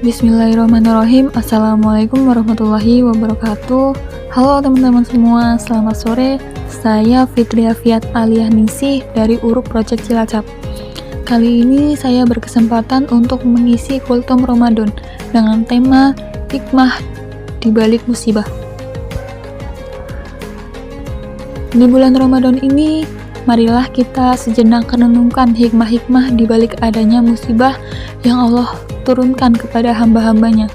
Bismillahirrahmanirrahim. Assalamualaikum warahmatullahi wabarakatuh. Halo teman-teman semua, selamat sore. Saya Fitria Fiat Aliyah Ningsih dari Uruk Project Cilacap. Kali ini saya berkesempatan untuk mengisi kultum Ramadan dengan tema hikmah di balik musibah. Di bulan Ramadan ini, marilah kita sejenak renungkan hikmah-hikmah di balik adanya musibah yang Allah turunkan kepada hamba-hambanya,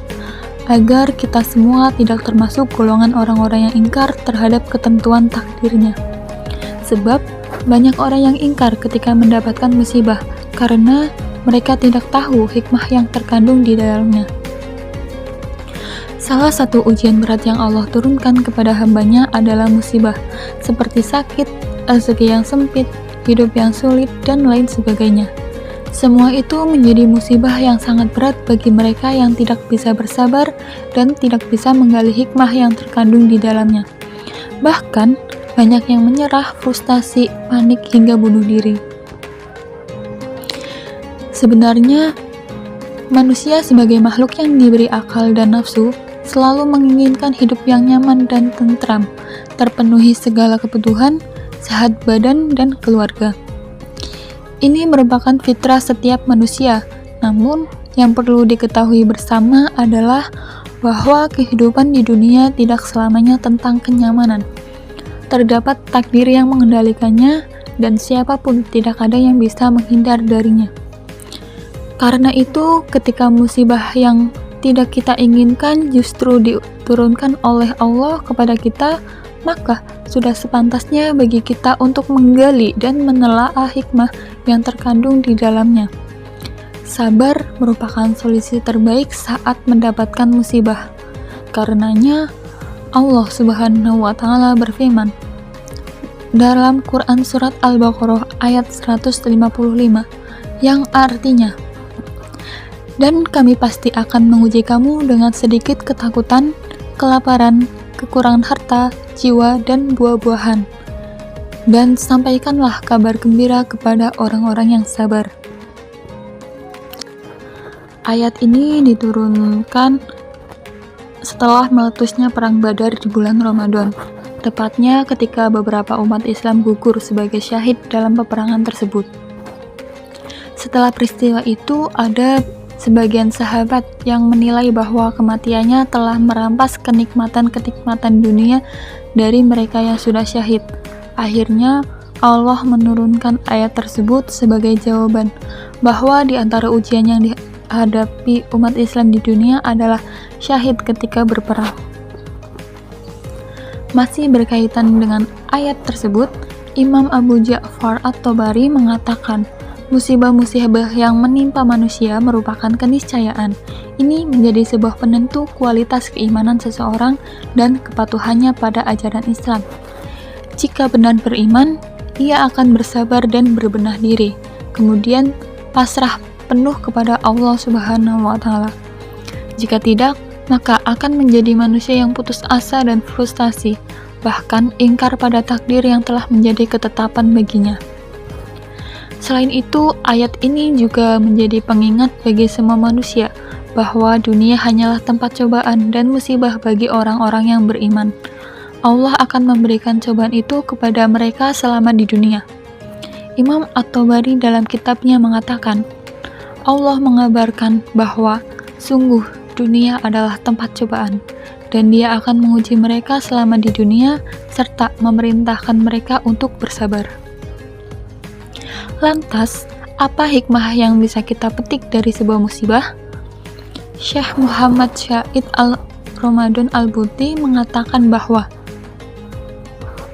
agar kita semua tidak termasuk golongan orang-orang yang ingkar terhadap ketentuan takdirnya. Sebab, banyak orang yang ingkar ketika mendapatkan musibah, karena mereka tidak tahu hikmah yang terkandung di dalamnya. Salah satu ujian berat yang Allah turunkan kepada hambanya adalah musibah, seperti sakit, rezeki yang sempit, hidup yang sulit, dan lain sebagainya. Semua itu menjadi musibah yang sangat berat bagi mereka yang tidak bisa bersabar dan tidak bisa menggali hikmah yang terkandung di dalamnya. Bahkan, banyak yang menyerah, frustasi, panik, hingga bunuh diri. Sebenarnya, manusia sebagai makhluk yang diberi akal dan nafsu, selalu menginginkan hidup yang nyaman dan tentram, terpenuhi segala kebutuhan, sehat badan dan keluarga. Ini merupakan fitrah setiap manusia, namun yang perlu diketahui bersama adalah bahwa kehidupan di dunia tidak selamanya tentang kenyamanan. Terdapat takdir yang mengendalikannya, dan siapapun tidak ada yang bisa menghindar darinya. Karena itu, ketika musibah yang tidak kita inginkan justru diturunkan oleh Allah kepada kita, maka sudah sepantasnya bagi kita untuk menggali dan menelaah hikmah yang terkandung di dalamnya. Sabar merupakan solusi terbaik saat mendapatkan musibah. Karenanya, Allah Subhanahu wa Ta'ala berfirman dalam Quran Surat Al-Baqarah ayat 155 yang artinya, "Dan kami pasti akan menguji kamu dengan sedikit ketakutan, kelaparan, kekurangan harta, jiwa, dan buah-buahan. Dan sampaikanlah kabar gembira kepada orang-orang yang sabar." Ayat ini diturunkan setelah meletusnya Perang Badar di bulan Ramadan, tepatnya ketika beberapa umat Islam gugur sebagai syahid dalam peperangan tersebut. Setelah peristiwa itu, ada sebagian sahabat yang menilai bahwa kematiannya telah merampas kenikmatan-kenikmatan dunia dari mereka yang sudah syahid. Akhirnya, Allah menurunkan ayat tersebut sebagai jawaban bahwa di antara ujian yang dihadapi umat Islam di dunia adalah syahid ketika berperang. Masih berkaitan dengan ayat tersebut, Imam Abu Ja'far At-Tabari mengatakan, musibah-musibah yang menimpa manusia merupakan keniscayaan. Ini menjadi sebuah penentu kualitas keimanan seseorang dan kepatuhannya pada ajaran Islam. Jika benar beriman, ia akan bersabar dan berbenah diri, kemudian pasrah penuh kepada Allah Subhanahu wa Ta'ala. Jika tidak, maka akan menjadi manusia yang putus asa dan frustasi, bahkan ingkar pada takdir yang telah menjadi ketetapan baginya. Selain itu, ayat ini juga menjadi pengingat bagi semua manusia bahwa dunia hanyalah tempat cobaan dan musibah bagi orang-orang yang beriman. Allah akan memberikan cobaan itu kepada mereka selama di dunia. Imam At-Tabari dalam kitabnya mengatakan, Allah mengabarkan bahwa sungguh dunia adalah tempat cobaan, dan Dia akan menguji mereka selama di dunia serta memerintahkan mereka untuk bersabar. Lantas, apa hikmah yang bisa kita petik dari sebuah musibah? Syekh Muhammad Syahid Al-Ramadan Al-Buti mengatakan bahwa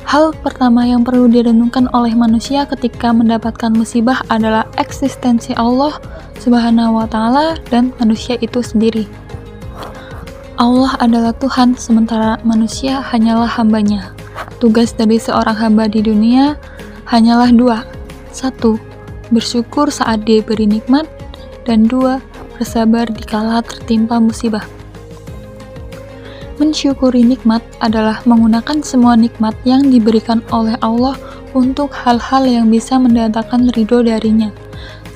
hal pertama yang perlu direnungkan oleh manusia ketika mendapatkan musibah adalah eksistensi Allah Subhanahu wa Ta'ala dan manusia itu sendiri. Allah adalah Tuhan, sementara manusia hanyalah hambanya. Tugas dari seorang hamba di dunia hanyalah dua. 1. Bersyukur saat diberi nikmat, dan 2. Bersabar dikala tertimpa musibah. Mensyukuri nikmat adalah menggunakan semua nikmat yang diberikan oleh Allah untuk hal-hal yang bisa mendatangkan ridho darinya.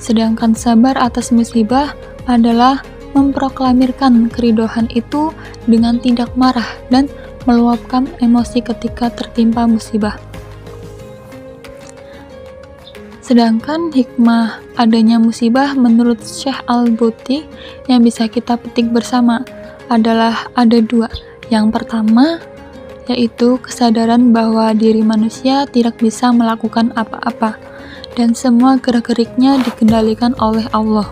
Sedangkan sabar atas musibah adalah memproklamirkan keridoan itu dengan tidak marah dan meluapkan emosi ketika tertimpa musibah. Sedangkan hikmah adanya musibah menurut Syekh Al-Buti yang bisa kita petik bersama adalah ada dua. Yang pertama, yaitu kesadaran bahwa diri manusia tidak bisa melakukan apa-apa dan semua gerak-geriknya dikendalikan oleh Allah.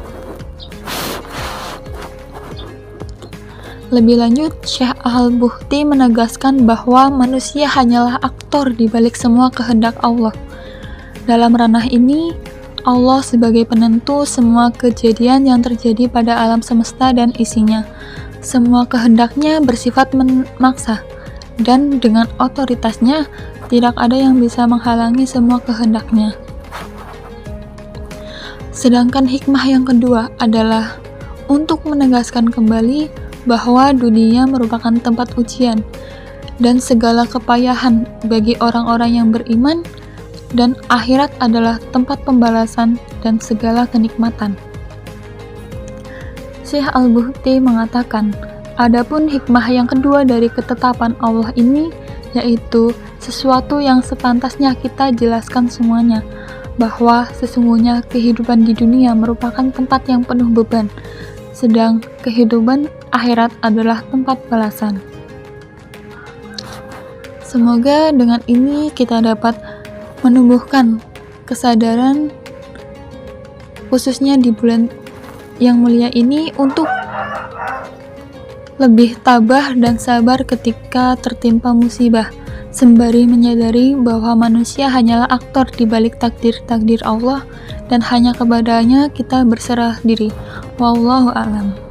Lebih lanjut, Syekh Al-Buti menegaskan bahwa manusia hanyalah aktor di balik semua kehendak Allah. Dalam ranah ini, Allah sebagai penentu semua kejadian yang terjadi pada alam semesta dan isinya. Semua kehendaknya bersifat memaksa, dan dengan otoritasnya tidak ada yang bisa menghalangi semua kehendaknya. Sedangkan hikmah yang kedua adalah untuk menegaskan kembali bahwa dunia merupakan tempat ujian dan segala kepayahan bagi orang-orang yang beriman, dan akhirat adalah tempat pembalasan dan segala kenikmatan. Syekh Al-Buti mengatakan, adapun hikmah yang kedua dari ketetapan Allah ini, yaitu sesuatu yang sepantasnya kita jelaskan semuanya, bahwa sesungguhnya kehidupan di dunia merupakan tempat yang penuh beban, sedang kehidupan akhirat adalah tempat balasan. Semoga dengan ini kita dapat menumbuhkan kesadaran khususnya di bulan yang mulia ini untuk lebih tabah dan sabar ketika tertimpa musibah, sembari menyadari bahwa manusia hanyalah aktor di balik takdir-takdir Allah dan hanya kepadanya kita berserah diri. Wallahu a'lam.